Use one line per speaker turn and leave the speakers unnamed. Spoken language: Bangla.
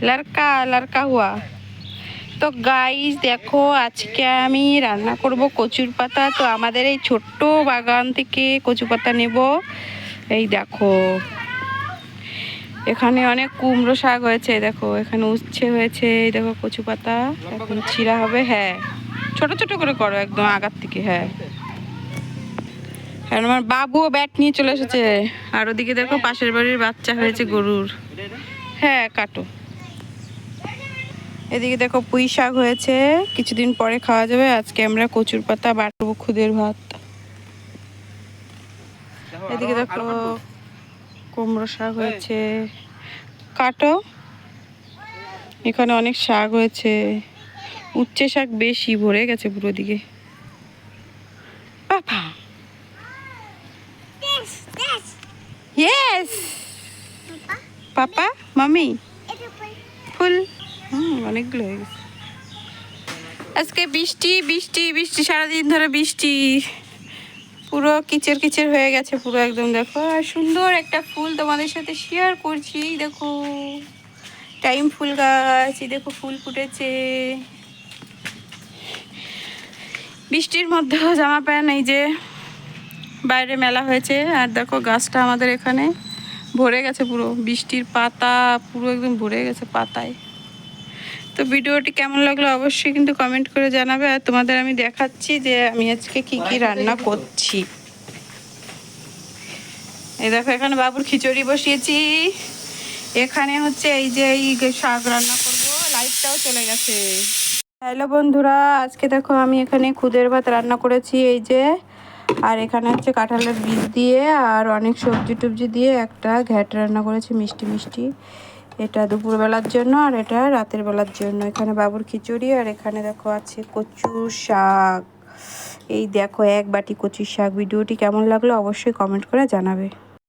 লড়কা লড়কা হুয়া। তো গাইস দেখো, আজকে আমি রান্না করব কচুর পাতা। তো আমাদের এই ছোট্ট বাগান থেকে কচু পাতা নেব। এই দেখো, এখানে অনেক কুমড়ো শাক হয়েছে, দেখো এখানে উচ্ছে হয়েছে, এই দেখো কচু পাতা এখন ছিঁড়া হবে। হ্যাঁ, ছোট ছোট করে করো একদম আগার থেকে। হ্যাঁ, কারণ আমার বাবুও ব্যাট নিয়ে চলে এসেছে। আর ওদিকে দেখো পাশের বাড়ির বাচ্চা হয়েছে গরুর। হ্যাঁ কাটো। এদিকে দেখো পুঁই শাক হয়েছে, কিছুদিন পরে খাওয়া যাবে। আজকে আমরা কচুর পাতা বাটবো, খুদের ভাত। এদিকে দেখো কুমড়ো শাক হয়েছে, কাটো। এখানে অনেক শাক হয়েছে, উচ্ছে শাক বেশি ভরে গেছে পুরো দিকে। পাপা ইয়েস পাপা মামি ফুল। অনেকগুলো হয়ে গেছে। আজকে বৃষ্টি বৃষ্টি বৃষ্টি, সারাদিন ধরে বৃষ্টি, পুরো কিচের কিচের হয়ে গেছে পুরো একদম। দেখো, আর সুন্দর একটা ফুল তোমাদের সাথে শেয়ার করছি। দেখো টাইম ফুল গাছ, দেখো ফুল ফুটেছে। বৃষ্টির মধ্যেও জামা প্যান্ট, এই যে বাইরে মেলা হয়েছে। আর দেখো গাছটা আমাদের এখানে ভরে গেছে পুরো, বৃষ্টির পাতা পুরো একদম ভরে গেছে পাতায়। তো ভিডিওটি কেমন লাগলো অবশ্যই কিন্তু কমেন্ট করে জানাবে। আর তোমাদের আমি দেখাচ্ছি যে আমি আজকে কি কি রান্না করছি। এই দেখো, এখানে বাবুর খিচুড়ি বসিয়েছি। এখানে হচ্ছে এই যে এই শাক রান্না করব। লাইটটাও চলে গেছে। হ্যালো বন্ধুরা, আজকে দেখো আমি এখানে খুদের ভাত রান্না করেছি, এই যে। আর এখানে হচ্ছে কাঁঠালের বীজ দিয়ে আর অনেক সবজি টবজি দিয়ে একটা ঘ্যাট রান্না করেছি, মিষ্টি মিষ্টি। এটা দুপুরবেলার জন্য আর এটা রাতের বেলার জন্য। এখানে বাবুর খিচুড়ি, আর এখানে দেখো আছে কচু শাক। এই দেখো এক বাটি কচু শাক। ভিডিওটি কেমন লাগলো অবশ্যই কমেন্ট করে জানাবে।